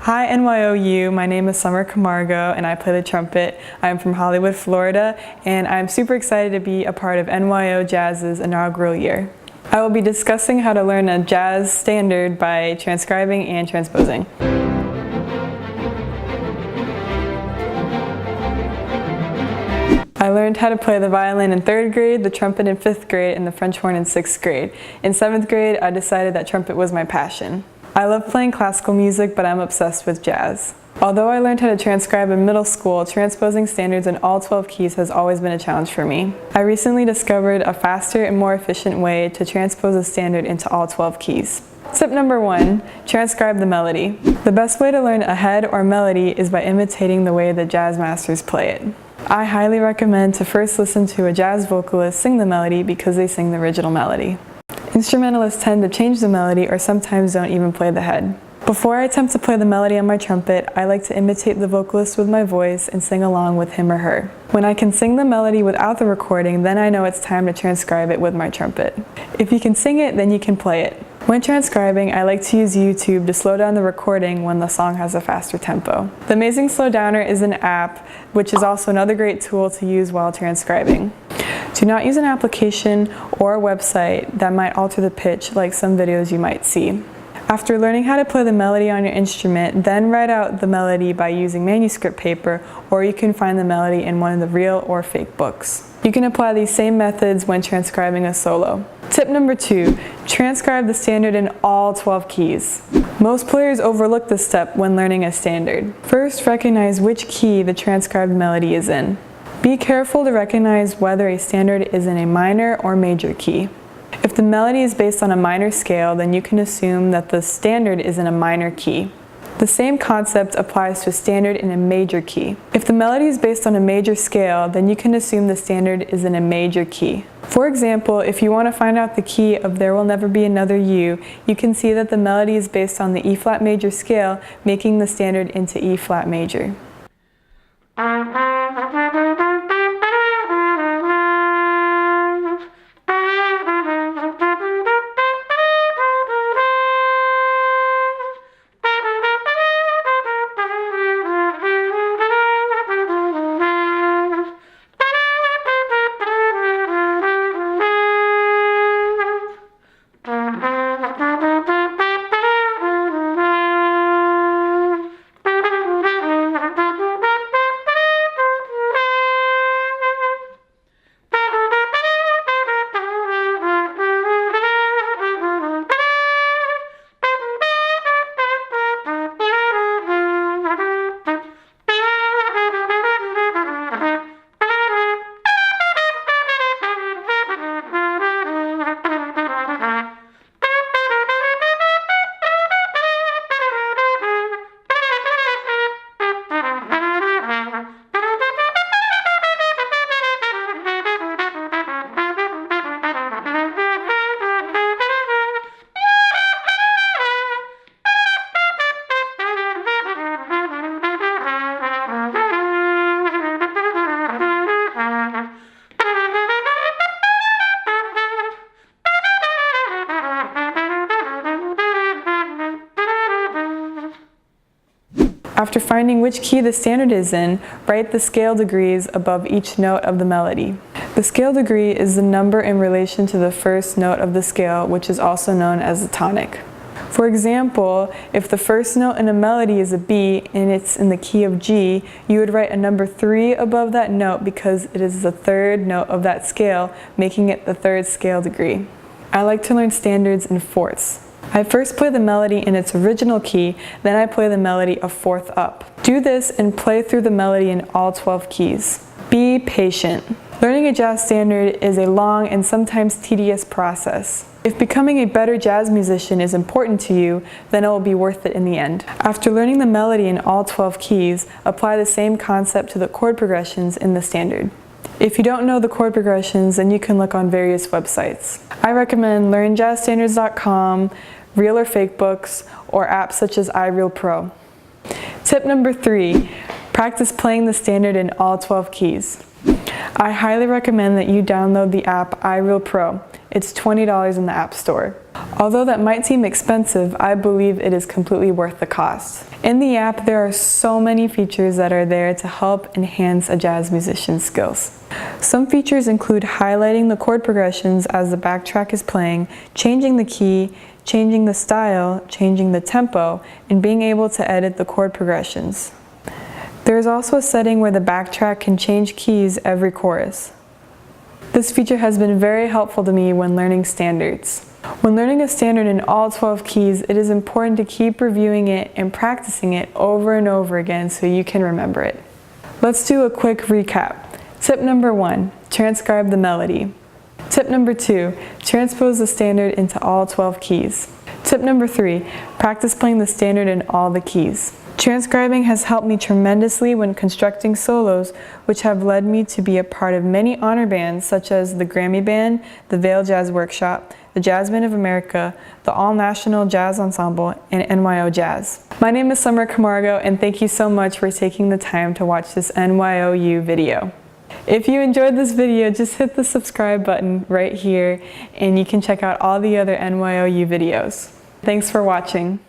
Hi NYO-U, my name is Summer Camargo and I play the trumpet. I'm from Hollywood, Florida, and I'm super excited to be a part of NYO Jazz's inaugural year. I will be discussing how to learn a jazz standard by transcribing and transposing. I learned how to play the violin in 3rd grade, the trumpet in 5th grade, and the French horn in 6th grade. In 7th grade, I decided that trumpet was my passion. I love playing classical music, but I'm obsessed with jazz. Although I learned how to transcribe in middle school, transposing standards in all 12 keys has always been a challenge for me. I recently discovered a faster and more efficient way to transpose a standard into all 12 keys. Tip number 1, transcribe the melody. The best way to learn a head or melody is by imitating the way the jazz masters play it. I highly recommend to first listen to a jazz vocalist sing the melody because they sing the original melody. Instrumentalists tend to change the melody or sometimes don't even play the head. Before I attempt to play the melody on my trumpet, I like to imitate the vocalist with my voice and sing along with him or her. When I can sing the melody without the recording, then I know it's time to transcribe it with my trumpet. If you can sing it, then you can play it. When transcribing, I like to use YouTube to slow down the recording when the song has a faster tempo. The Amazing Slowdowner is an app, which is also another great tool to use while transcribing. Do not use an application or a website that might alter the pitch like some videos you might see. After learning how to play the melody on your instrument, then write out the melody by using manuscript paper, or you can find the melody in one of the real or fake books. You can apply these same methods when transcribing a solo. Tip number 2, transcribe the standard in all 12 keys. Most players overlook this step when learning a standard. First, recognize which key the transcribed melody is in. Be careful to recognize whether a standard is in a minor or major key. If the melody is based on a minor scale, then you can assume that the standard is in a minor key. The same concept applies to a standard in a major key. If the melody is based on a major scale, then you can assume the standard is in a major key. For example, if you want to find out the key of There Will Never Be Another You, you can see that the melody is based on the E-flat major scale, making the standard into E-flat major. After finding which key the standard is in, write the scale degrees above each note of the melody. The scale degree is the number in relation to the first note of the scale, which is also known as the tonic. For example, if the first note in a melody is a B and it's in the key of G, you would write a number 3 above that note because it is the 3rd note of that scale, making it the 3rd scale degree. I like to learn standards in fourths. I first play the melody in its original key, then I play the melody a fourth up. Do this and play through the melody in all 12 keys. Be patient. Learning a jazz standard is a long and sometimes tedious process. If becoming a better jazz musician is important to you, then it will be worth it in the end. After learning the melody in all 12 keys, apply the same concept to the chord progressions in the standard. If you don't know the chord progressions, then you can look on various websites. I recommend learnjazzstandards.com, real or fake books, or apps such as iReal Pro. Tip number 3, practice playing the standard in all 12 keys. I highly recommend that you download the app iReal Pro. It's $20 in the App Store. Although that might seem expensive, I believe it is completely worth the cost. In the app, there are so many features that are there to help enhance a jazz musician's skills. Some features include highlighting the chord progressions as the backtrack is playing, changing the key, changing the style, changing the tempo, and being able to edit the chord progressions. There is also a setting where the backtrack can change keys every chorus. This feature has been very helpful to me when learning standards. When learning a standard in all 12 keys, it is important to keep reviewing it and practicing it over and over again so you can remember it. Let's do a quick recap. Tip number 1, transcribe the melody. Tip number 2, transpose the standard into all 12 keys. Tip number 3, practice playing the standard in all the keys. Transcribing has helped me tremendously when constructing solos, which have led me to be a part of many honor bands such as the Grammy Band, the Weill Jazz Workshop, the Jazz Band of America, the All-National Jazz Ensemble, and NYO Jazz. My name is Summer Camargo, and thank you so much for taking the time to watch this NYO-U video. If you enjoyed this video, just hit the subscribe button right here, and you can check out all the other NYO-U videos. Thanks for watching.